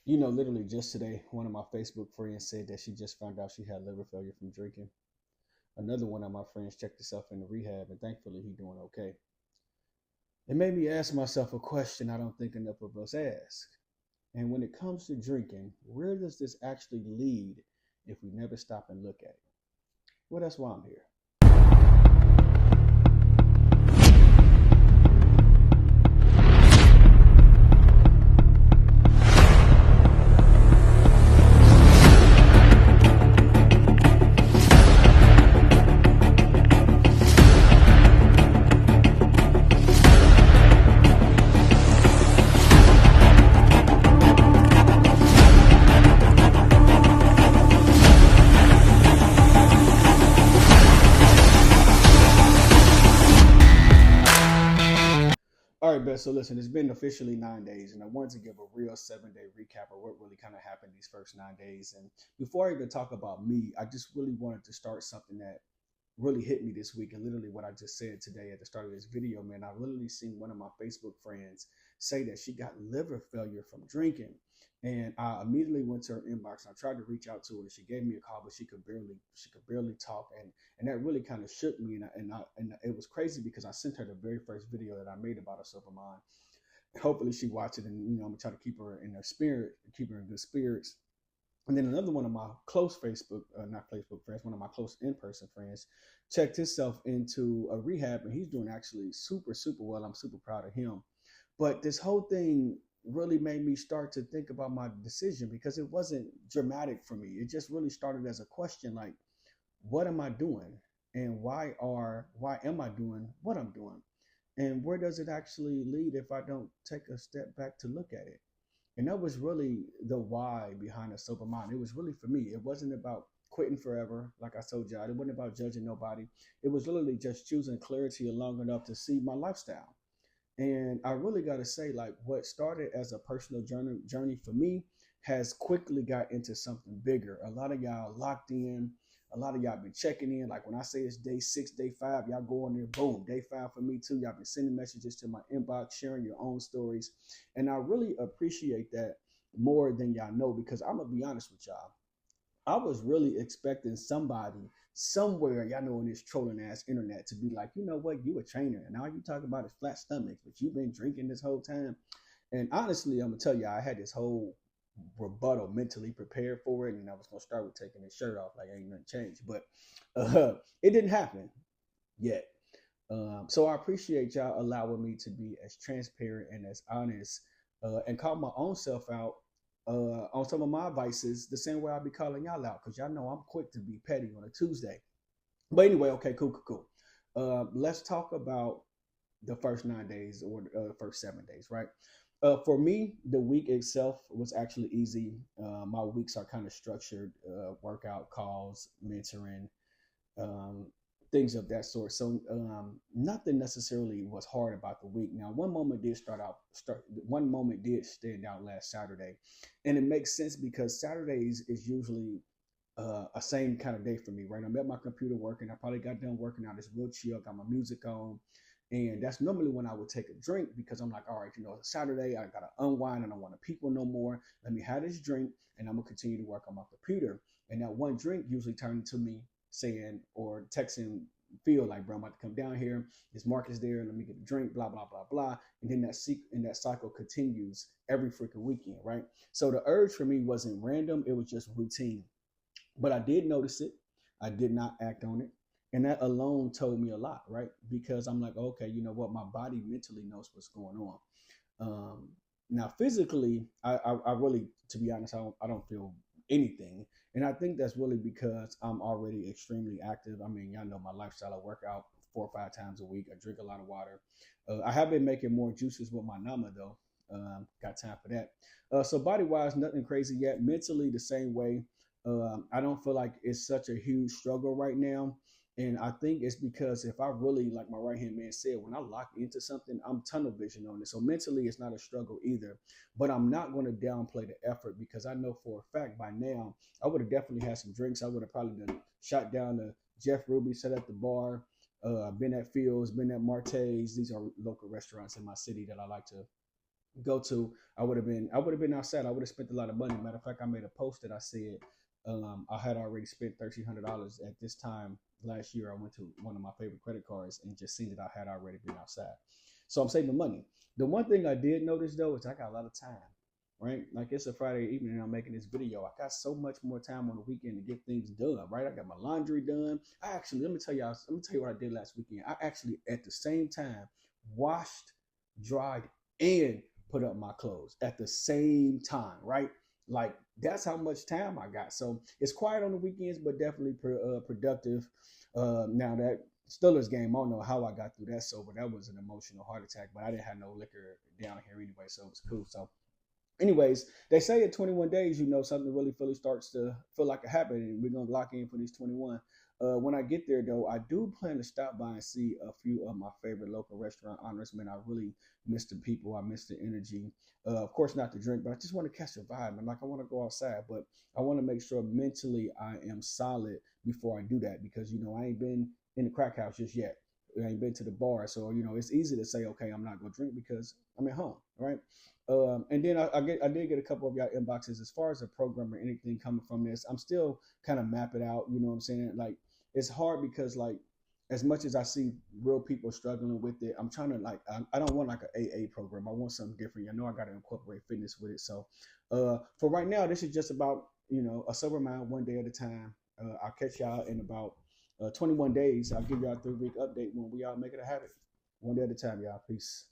Literally just today, one of my Facebook friends said that she just found out she had liver failure from drinking. Another one of my friends checked himself into rehab, and thankfully he's doing okay. It made me ask myself a question I don't think enough of us ask. And when it comes to drinking, where does this actually lead if we never stop and look at it? Well, that's why I'm here. All right, Beth. So listen, it's been officially 9 days, and I wanted to give a real 7 day recap of what really kind of happened these first 9 days. And before I even talk about me, I just really wanted to start something that really hit me this week. And literally what I just said today at the start of this video, man, I literally seen one of my Facebook friends say that she got liver failure from drinking. And I immediately went to her inbox and I tried to reach out to her. She gave me a call, but she could barely talk, and that really kind of shook me. And it was crazy because I sent her the very first video that I made about a of mine. Hopefully she watched it, and I'm gonna try to keep her in her spirit, keep her in good spirits. And then another one of my close Facebook, not Facebook friends, one of my close in-person friends, checked himself into a rehab, and he's doing actually super, super well. I'm super proud of him. But this whole thing really made me start to think about my decision because it wasn't dramatic for me. It just really started as a question like, what am I doing? And why am I doing what I'm doing? And where does it actually lead if I don't take a step back to look at it? And that was really the why behind a sober mind. It was really for me. It wasn't about quitting forever, like I told y'all. It wasn't about judging nobody. It was literally just choosing clarity long enough to see my lifestyle. And I really got to say, like, what started as a personal journey for me has quickly got into something bigger. A lot of y'all locked in. A lot of y'all been checking in. Like when I say it's day 6, day 5, y'all go on there, boom, day 5 for me too. Y'all been sending messages to my inbox, sharing your own stories. And I really appreciate that more than y'all know because I'm going to be honest with y'all. I was really expecting somebody somewhere, y'all know, in this trolling ass internet to be like, you know what, you a trainer, and all you talk about is flat stomachs, but you've been drinking this whole time. And honestly, I'm gonna tell you, I had this whole rebuttal mentally prepared for it, and I was gonna start with taking his shirt off, like ain't nothing changed. But it didn't happen yet. So I appreciate y'all allowing me to be as transparent and as honest and call my own self out on some of my vices the same way I be calling y'all out because y'all know I'm quick to be petty on a Tuesday. But anyway, okay, cool, cool, cool. Let's talk about the first 9 days or the first 7 days, right? For me, the week itself was actually easy. My weeks are kind of structured: workout calls, mentoring, um, things of that sort. So nothing necessarily was hard about the week. Now, one moment did stand out last Saturday, and it makes sense because Saturdays is usually a same kind of day for me, right? I'm at my computer working. I probably got done working out. It's real chill. Got my music on. And that's normally when I would take a drink because I'm like, all right, it's Saturday. I got to unwind. I don't want to people no more. Let me have this drink and I'm going to continue to work on my computer. And that one drink usually turned into me saying or texting Phil like, bro, I'm about to come down here. This Marcus there. Let me get a drink, blah, blah, blah, blah. And then that cycle continues every freaking weekend, right? So the urge for me wasn't random. It was just routine. But I did notice it. I did not act on it. And that alone told me a lot, right? Because I'm like, okay, you know what? My body mentally knows what's going on. Um, Now, physically, I really, to be honest, I don't feel anything. And I think that's really because I'm already extremely active. I mean, y'all know my lifestyle. I work out 4 or 5 times a week. I drink a lot of water. I have been making more juices with my Nama, though. Got time for that. So body wise, nothing crazy yet. Mentally, the same way. I don't feel like it's such a huge struggle right now. And I think it's because if I really, like my right hand man said, when I lock into something, I'm tunnel vision on it. So mentally, it's not a struggle either. But I'm not going to downplay the effort because I know for a fact by now, I would have definitely had some drinks. I would have probably done shot down to Jeff Ruby, sat at the bar, been at Fields, been at Marte's. These are local restaurants in my city that I like to go to, I would have been outside. I would have spent a lot of money. Matter of fact, I made a post that I said I had already spent $1,300 at this time last year. I went to one of my favorite credit cards and just seen that I had already been outside. So I'm saving money. The one thing I did notice though is I got a lot of time. Right, like it's a Friday evening and I'm making this video. I got so much more time on the weekend to get things done. Right, I got my laundry done. I actually let me tell you what I did last weekend. I actually at the same time washed, dried, and put up my clothes at the same time, right? Like that's how much time I got. So it's quiet on the weekends, but definitely productive. Now that Steelers game, I don't know how I got through that sober. That was an emotional heart attack, but I didn't have no liquor down here anyway, so it was cool. So anyways, they say at 21 days, something really fully starts to feel like a habit, and we're gonna lock in for these 21. When I get there, though, I do plan to stop by and see a few of my favorite local restaurant honors. Man, I really miss the people. I miss the energy. Of course, not the drink, but I just want to catch a vibe. And like, I want to go outside, but I want to make sure mentally I am solid before I do that because I ain't been in the crack house just yet. I ain't been to the bar, so it's easy to say, okay, I'm not gonna drink because I'm at home, right? And then I did get a couple of y'all inboxes as far as a program or anything coming from this. I'm still kind of map it out. You know what I'm saying? Like it's hard because like as much as I see real people struggling with it, I'm trying to like I don't want like an AA program. I want something different. I know I got to incorporate fitness with it. So for right now, this is just about a sober mind, one day at a time. I'll catch y'all in about 21 days. I'll give y'all a 3-week update when we all make it a habit, one day at a time, y'all. Peace.